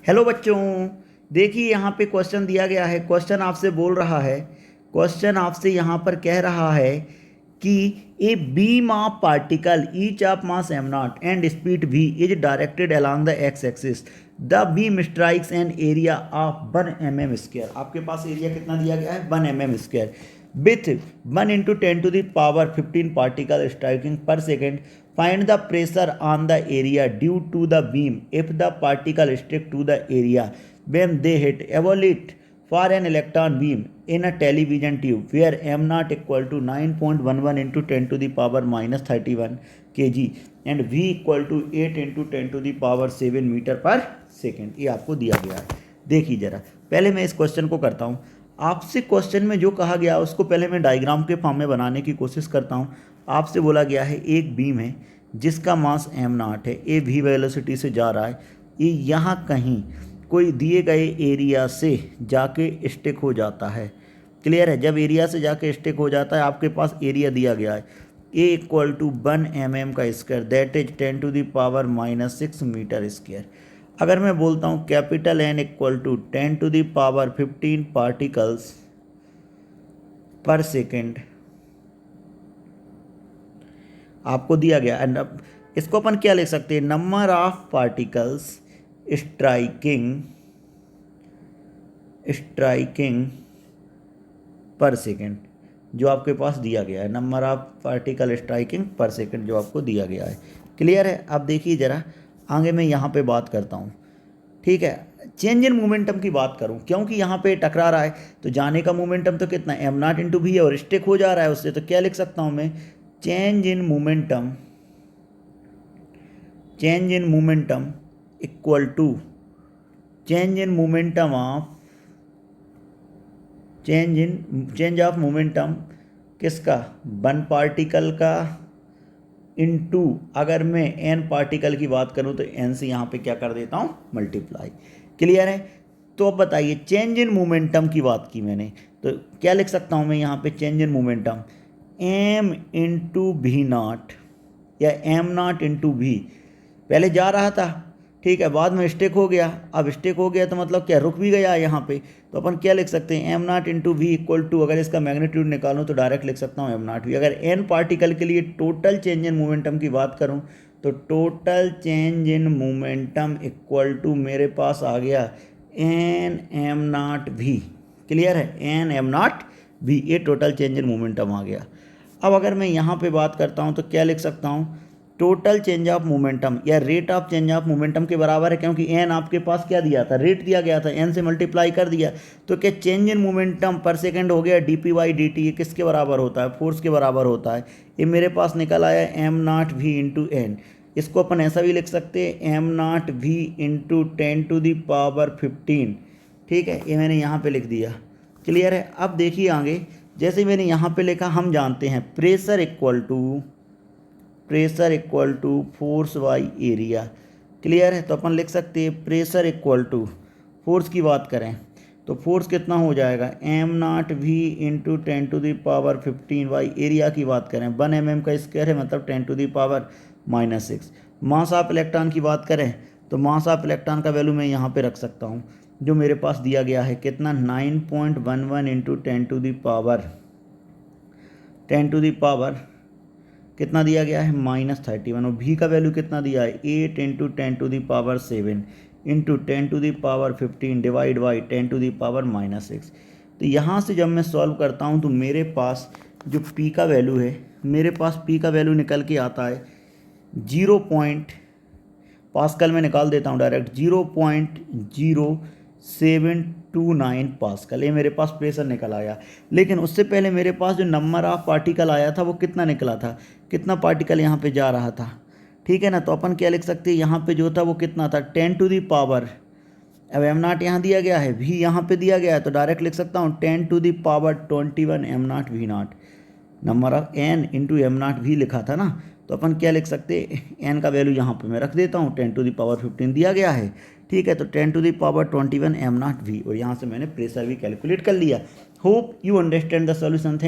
Hello बच्चों, देखिए यहाँ पे क्वेश्चन दिया गया है। क्वेश्चन आपसे बोल रहा है, क्वेश्चन आपसे यहाँ पर कह रहा है कि a beam of particle each of mass am not and speed v is directed along the x axis. The beam strikes an area of 1 mm²। आपके पास एरिया कितना दिया गया है? 1 mm² विथ 1 × 10⁻15 पार्टिकल स्ट्राइकिंग पर second. Find the pressure on the area due to the beam if the particle stick to the area when they hit. Evaluate for an electron beam in a television tube where m naught equal to 9.11 into 10 to the power minus 31 kg and v equal to 8 into 10 to the power 7 metre पर second. ये आपको दिया गया है। देखिए जरा, पहले मैं इस क्वेश्चन को करता हूँ। आपसे क्वेश्चन में जो कहा गया उसको पहले मैं डायग्राम के फॉर्म में बनाने की कोशिश करता हूँ। आपसे बोला गया है एक बीम है जिसका मास एम नॉट है, ए वी वेलोसिटी से जा रहा है। ये यहाँ कहीं कोई दिए गए एरिया से जाके स्टिक हो जाता है। क्लियर है? जब एरिया से जाके स्टिक हो जाता है, आपके पास एरिया दिया गया है ए इक्वल टू 1 mm का square, that is 10 to the power -6 metre square. अगर मैं बोलता हूँ capital N equal to 10 to the power 15 particles per second आपको दिया गया। एंड इसको अपन क्या लिख सकते हैं? नंबर ऑफ पार्टिकल्स स्ट्राइकिंग पर सेकेंड जो आपके पास दिया गया है। नंबर ऑफ पार्टिकल स्ट्राइकिंग पर सेकेंड जो आपको दिया गया है। क्लियर है? अब देखिए ज़रा आगे मैं यहाँ पे बात करता हूँ। ठीक है, चेंज इन मोमेंटम की बात करूँ, क्योंकि यहाँ पे टकरा रहा है तो जाने का मोमेंटम तो कितना एम नॉट इंटू भी है और स्टिक हो जा रहा है उससे, तो क्या लिख सकता हूँ मैं? Change in momentum equal to change of momentum किसका? 1 पार्टिकल का इनटू, अगर मैं n पार्टिकल की बात करूं तो n से यहाँ पे क्या कर देता हूँ? मल्टीप्लाई। क्लियर है? तो अब बताइए, चेंज इन मोमेंटम की बात की मैंने, तो क्या लिख सकता हूँ मैं यहाँ पे? Change in momentum m into भी नॉट या m नॉट इंटू भी। पहले जा रहा था, ठीक है, बाद में स्टिक हो गया। अब स्टिक हो गया तो मतलब क्या? रुक भी गया यहाँ पे। तो अपन क्या लिख सकते हैं? M naught into v equal to, अगर इसका मैग्नीट्यूड निकालूँ तो डायरेक्ट लिख सकता हूँ एम नॉट वी। अगर एन पार्टिकल के लिए टोटल चेंज इन मोमेंटम की बात करूँ तो total change in momentum equal to मेरे पास आ गया n m naught v. Clear है? एन एम नॉट वी, ये टोटल चेंज इन मोमेंटम आ गया। अब अगर मैं यहाँ पे बात करता हूँ तो क्या लिख सकता हूँ? टोटल चेंज ऑफ मोमेंटम या rate of change of momentum के बराबर है, क्योंकि एन आपके पास क्या दिया था? रेट दिया गया था, एन से मल्टीप्लाई कर दिया। तो क्या change in momentum per second हो गया d p by d t. ये किसके बराबर होता है? फोर्स के बराबर होता है। ये मेरे पास निकल आया m naught v into n. इसको अपन ऐसा भी लिख सकते हैं, m naught v into 10 to the power 15। ठीक है, ये मैंने यहाँ पर लिख दिया। क्लियर है? अब देखिए आगे, जैसे मैंने यहाँ पर लिखा, हम जानते हैं pressure equal to force by area. Clear है? तो अपन लिख सकते हैं प्रेशर इक्वल टू, फोर्स की बात करें तो फोर्स कितना हो जाएगा? M naught v into 10 to the power 15 by area की बात करें 1 mm का स्क्वायर है, मतलब 10 to the power -6। Mass of electron की बात करें तो मास ऑफ इलेक्ट्रॉन का वैल्यू मैं यहाँ पे रख सकता हूँ, जो मेरे पास दिया गया है कितना? 9.11 इंटू 10 to the power कितना दिया गया है? -31। और भी का वैल्यू कितना दिया है? 8 into 10 to the power 7 into 10 to the power 15 divide by 10 to the power -6। तो यहाँ से जब मैं सॉल्व करता हूँ तो मेरे पास जो P का वैल्यू है, मेरे पास P का वैल्यू निकल के आता है 0. पास्कल में निकाल देता हूँ डायरेक्ट, 0.0729 पास्कल। ये मेरे पास प्रेशर निकल आया। लेकिन उससे पहले मेरे पास जो नंबर ऑफ पार्टिकल आया था वो कितना निकला था? कितना पार्टिकल यहाँ पे जा रहा था? ठीक है ना? तो अपन क्या लिख सकते हैं? यहाँ पे जो था वो कितना था? 10 to the power, अब एम नॉट यहाँ दिया गया है, भी यहाँ पे दिया गया है, तो डायरेक्ट लिख सकता हूँ 10 to the power 21 m naught v naught. Number of n into m naught भी लिखा था ना, तो अपन क्या लिख सकते हैं? एन का वैल्यू यहाँ पे मैं रख देता हूँ, 10 to the power 15 दिया गया है। ठीक है, तो 10 to the power 21 m naught v, और यहाँ से मैंने प्रेशर भी कैलकुलेट कर लिया। Hope you understand the solution. Thank